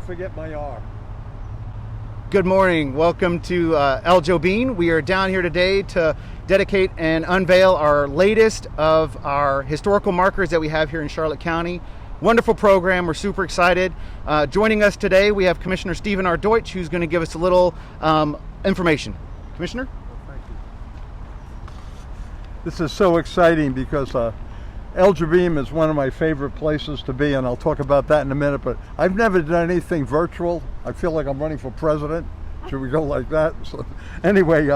Forget my R. Good morning. Welcome to Jobean. We are down here today to dedicate and unveil our latest of our historical markers that we have here in Charlotte County. Wonderful program. We're super excited. Joining us today, we have Commissioner Stephen R. Deutsch, who's going to give us a little information. Commissioner? Well, thank you. This is so exciting because Jobean is one of my favorite places to be, and I'll talk about that in a minute, but I've never done anything virtual. I feel like I'm running for president. Should we go like that? So, anyway,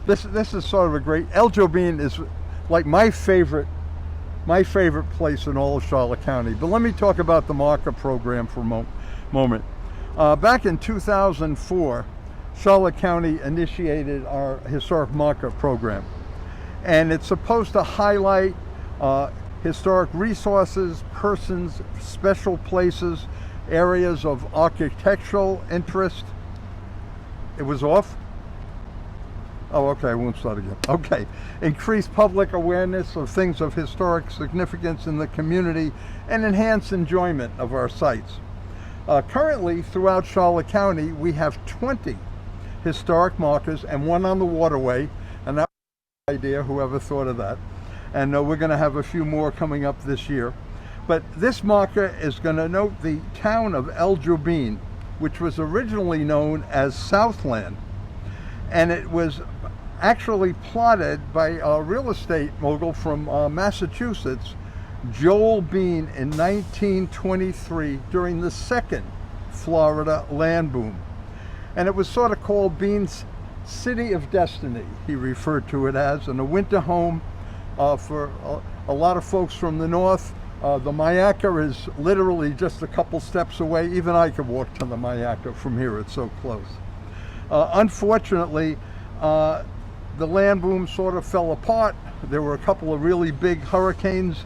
this is sort of a great, Jobean is like my favorite place in all of Charlotte County. But let me talk about the marker program for a moment. Back in 2004, Charlotte County initiated our historic marker program, and it's supposed to highlight historic resources, persons, special places, areas of architectural interest. It was off? Oh, okay, I won't start again. Okay. Increase public awareness of things of historic significance in the community and enhance enjoyment of our sites. Currently, throughout Charlotte County, we have 20 historic markers and one on the waterway, and that was an idea, whoever thought of that. And we're going to have a few more coming up this year. But this marker is going to note the town of Jobean, which was originally known as Southland. And it was actually plotted by a real estate mogul from Massachusetts, Jobean, in 1923 during the second Florida land boom. And it was sort of called Bean's City of Destiny, he referred to it as, and a winter home for a lot of folks from the north. The Mayaca is literally just a couple steps away. Even I could walk to the Mayaca from here, it's so close. Unfortunately, the land boom sort of fell apart. There were a couple of really big hurricanes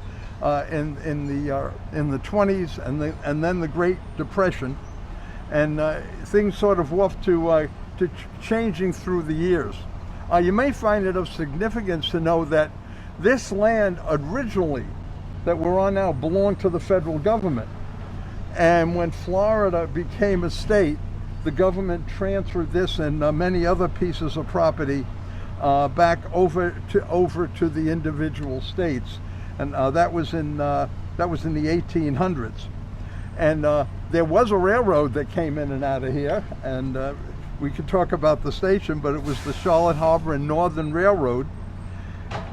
in the 20s, and then the Great Depression, and things sort of off to changing through the years. You may find it of significance to know that this land originally that we're on now belonged to the federal government. And when Florida became a state, the government transferred this and many other pieces of property back over to the individual states. And that was in the 1800s. And there was a railroad that came in and out of here, and we could talk about the station, but it was the Charlotte Harbor and Northern Railroad.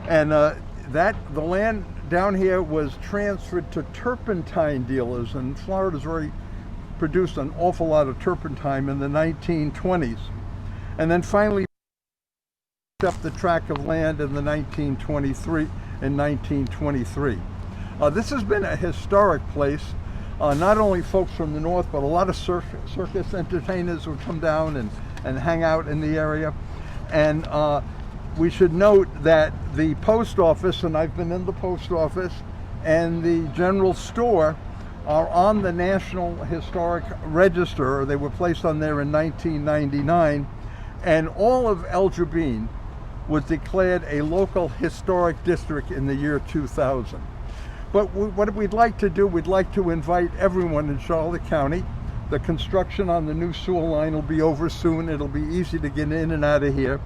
And the land down here was transferred to turpentine dealers, and Florida's produced an awful lot of turpentine in the 1920s. And then finally up the tract of land in the 1923. This has been a historic place. Not only folks from the north, but a lot of circus entertainers would come down and hang out in the area. And we should note that the post office, and I've been in the post office, and the general store are on the National Historic Register. They were placed on there in 1999, and all of Jobean was declared a local historic district in the year 2000. But what we'd like to do, we'd like to invite everyone in Charlotte County. The construction on the new sewer line will be over soon. It'll be easy to get in and out of here.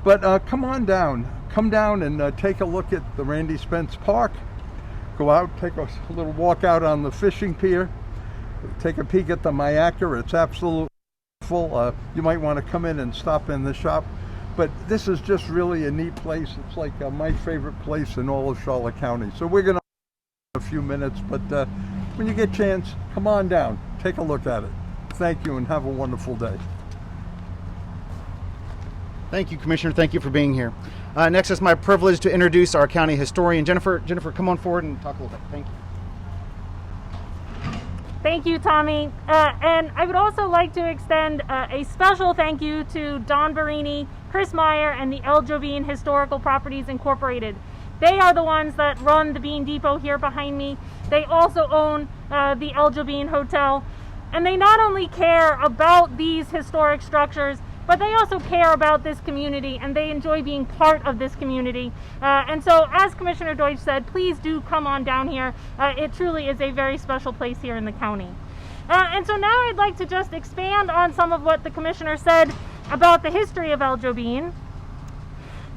But come on down. Come down and take a look at the Randy Spence Park. Go out, take a little walk out on the fishing pier. Take a peek at the Mayaca. It's absolutely full. You might want to come in and stop in the shop. But this is just really a neat place. It's like my favorite place in all of Charlotte County. So we're going to a few minutes, but when you get a chance, come on down. Take a look at it. Thank you and have a wonderful day. Thank you, Commissioner. Thank you for being here. Next, it's my privilege to introduce our county historian, Jennifer. Jennifer, come on forward and talk a little bit. Thank you. Thank you, Tommy. And I would also like to extend a special thank you to Don Barini, Chris Meyer, and the Jobean Historical Properties Incorporated. They are the ones that run the Bean Depot here behind me. They also own the Jobean Hotel. And they not only care about these historic structures, but they also care about this community, and they enjoy being part of this community. And so, as Commissioner Deutsch said, please do come on down here. It truly is a very special place here in the county. And so now I'd like to just expand on some of what the commissioner said about the history of El Jobean.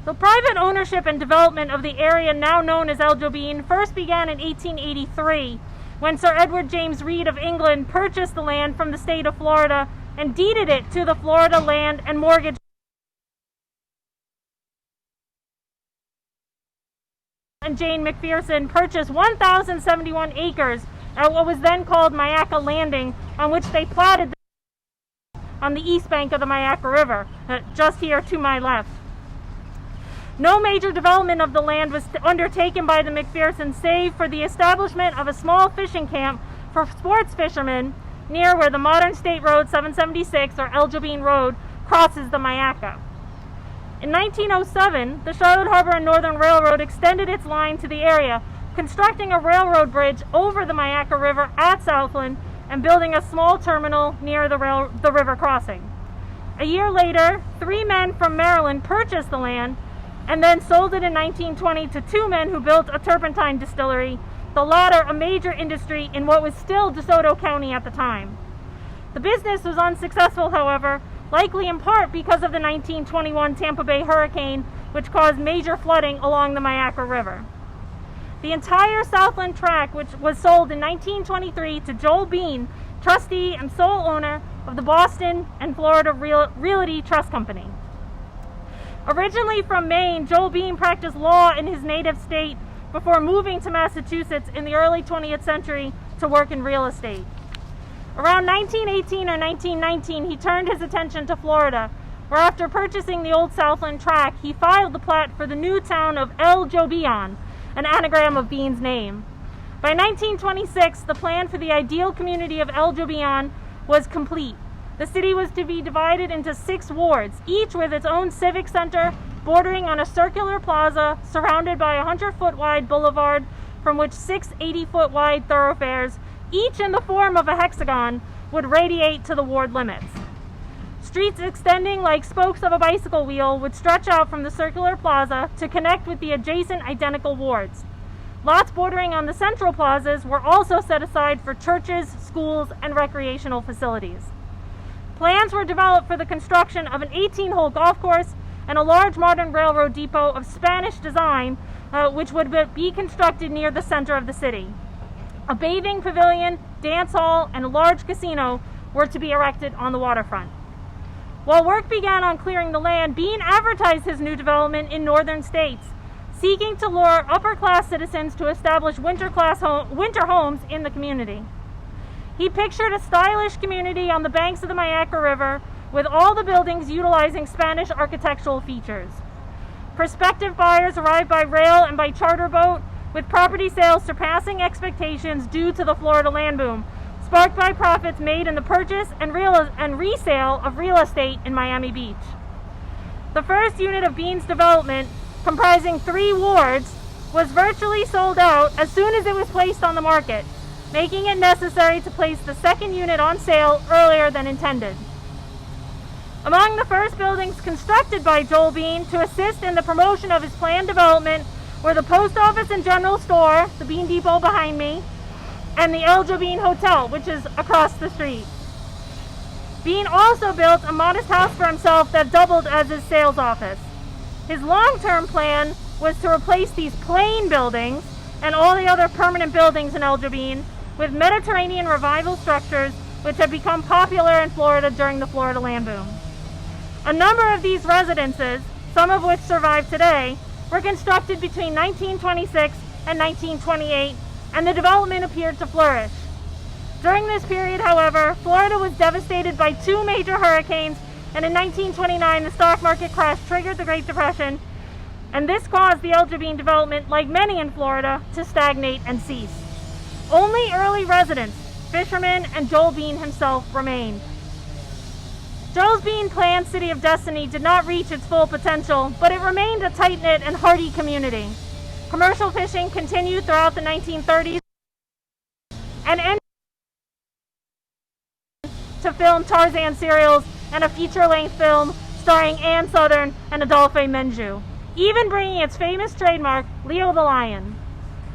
The private ownership and development of the area now known as El Jobean first began in 1883, when Sir Edward James Reed of England purchased the land from the state of Florida and deeded it to the Florida Land and Mortgage. And Jane McPherson purchased 1,071 acres at what was then called Myakka Landing, on which they platted on the east bank of the Myakka River, just here to my left. No major development of the land was undertaken by the McPhersons save for the establishment of a small fishing camp for sports fishermen near where the modern State Road 776, or El Jobean Road, crosses the Myakka. In 1907, the Charlotte Harbor and Northern Railroad extended its line to the area, constructing a railroad bridge over the Myakka River at Southland and building a small terminal near the river crossing. A year later, 3 men from Maryland purchased the land and then sold it in 1920 to 2 men who built a turpentine distillery, the latter a major industry in what was still DeSoto County at the time. The business was unsuccessful, however, likely in part because of the 1921 Tampa Bay hurricane, which caused major flooding along the Myakka River. The entire Southland tract, which was sold in 1923 to Joel Bean, trustee and sole owner of the Boston and Florida Realty Trust Company. Originally from Maine, Joel Bean practiced law in his native state before moving to Massachusetts in the early 20th century to work in real estate. Around 1918 or 1919, he turned his attention to Florida, where after purchasing the old Southland tract, he filed the plat for the new town of El Jobean, an anagram of Bean's name. By 1926, the plan for the ideal community of El Jobean was complete. The city was to be divided into 6 wards, each with its own civic center, bordering on a circular plaza surrounded by a 100-foot wide boulevard from which 6 80-foot wide thoroughfares, each in the form of a hexagon, would radiate to the ward limits. Streets extending like spokes of a bicycle wheel would stretch out from the circular plaza to connect with the adjacent identical wards. Lots bordering on the central plazas were also set aside for churches, schools, and recreational facilities. Plans were developed for the construction of an 18-hole golf course and a large modern railroad depot of Spanish design, which would be constructed near the center of the city. A bathing pavilion, dance hall, and a large casino were to be erected on the waterfront. While work began on clearing the land, Bean advertised his new development in northern states, seeking to lure upper-class citizens to establish winter homes in the community. He pictured a stylish community on the banks of the Myakka River with all the buildings utilizing Spanish architectural features. Prospective buyers arrived by rail and by charter boat, with property sales surpassing expectations due to the Florida land boom, sparked by profits made in the purchase and resale of real estate in Miami Beach. The first unit of Bean's development, comprising 3 wards, was virtually sold out as soon as it was placed on the market, making it necessary to place the second unit on sale earlier than intended. Among the first buildings constructed by Joel Bean to assist in the promotion of his planned development were the post office and general store, the Bean Depot behind me, and the El Jobean Hotel, which is across the street. Bean also built a modest house for himself that doubled as his sales office. His long-term plan was to replace these plain buildings and all the other permanent buildings in El Jobean with Mediterranean revival structures which had become popular in Florida during the Florida land boom. A number of these residences, some of which survive today, were constructed between 1926 and 1928, and the development appeared to flourish. During this period, however, Florida was devastated by 2 major hurricanes, and in 1929 the stock market crash triggered the Great Depression, and this caused the El Jobean development, like many in Florida, to stagnate and cease. Only early residents, fishermen, and Joel Bean himself remained. Joel Bean planned City of Destiny did not reach its full potential, but it remained a tight-knit and hardy community. Commercial fishing continued throughout the 1930s and ended to film Tarzan serials and a feature-length film starring Ann Sothern and Adolphe Menjou, even bringing its famous trademark, Leo the Lion.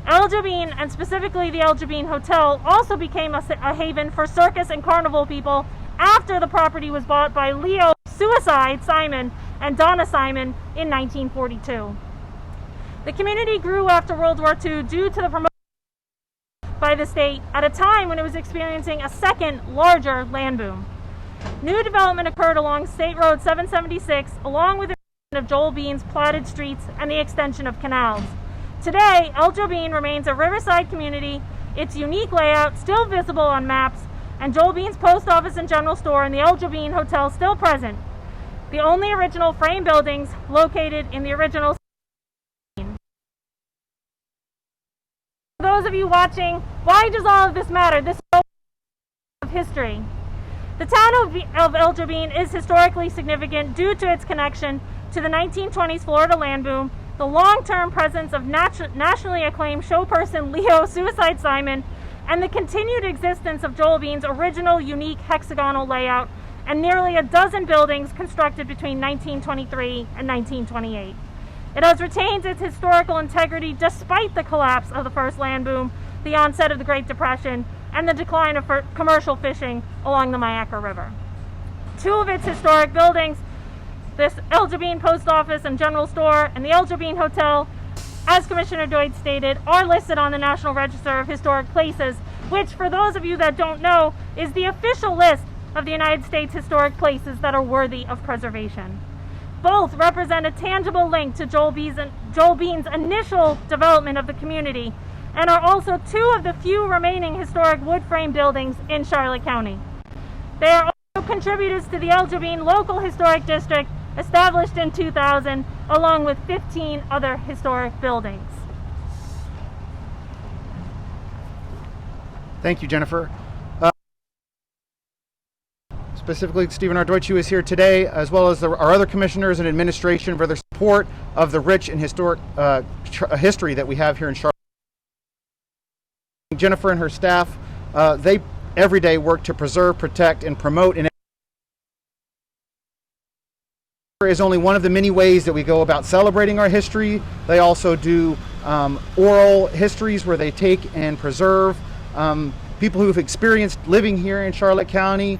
El Jobean, and specifically the El Jobean Hotel, also became a haven for circus and carnival people after the property was bought by Leo Suicide Simon and Donna Simon in 1942. The community grew after World War II due to the promotion by the state at a time when it was experiencing a second, larger land boom. New development occurred along State Road 776, along with the of Jobean's platted streets and the extension of canals. Today, El Jobean remains a riverside community, its unique layout still visible on maps, and Jobean's post office and general store and the El Jobean Hotel still present. The only original frame buildings located in the original. For those of you watching, why does all of this matter? This is of history. The town of El Jobean is historically significant due to its connection to the 1920s Florida land boom, the long-term presence of nationally acclaimed showperson Leo Suicide Simon, and the continued existence of Jobean's original unique hexagonal layout and nearly a dozen buildings constructed between 1923 and 1928. It has retained its historical integrity despite the collapse of the first land boom, the onset of the Great Depression, and the decline of commercial fishing along the Myakka River. Two of its historic buildings, this El Jobean Post Office and General Store and the El Jobean Hotel, as Commissioner Deutsch stated, are listed on the National Register of Historic Places, which, for those of you that don't know, is the official list of the United States historic places that are worthy of preservation. Both represent a tangible link to Jobean's initial development of the community and are also two of the few remaining historic wood frame buildings in Charlotte County. They are also contributors to the El Jobean Local Historic District, established in 2000, along with 15 other historic buildings. Thank you, Jennifer. Specifically, Stephen R. Deutsch, who is here today, as well as our other commissioners and administration, for their support of the rich and historic history that we have here in Charlotte. Jennifer and her staff, they every day work to preserve, protect, and promote. And is only one of the many ways that we go about celebrating our history. They also do oral histories where they take and preserve people who've experienced living here in Charlotte County.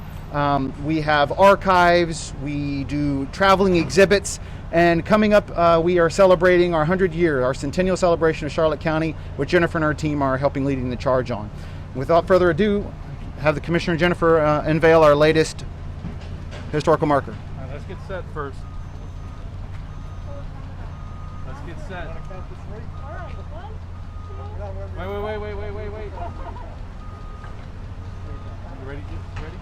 We have archives, we do traveling exhibits, and coming up we are celebrating our 100th year, our centennial celebration of Charlotte County, which Jennifer and her team are helping leading the charge on. Without further ado, have the Commissioner Jennifer unveil our latest historical marker. All right, let's get set first. Let's get set. Wait. You ready? Ready?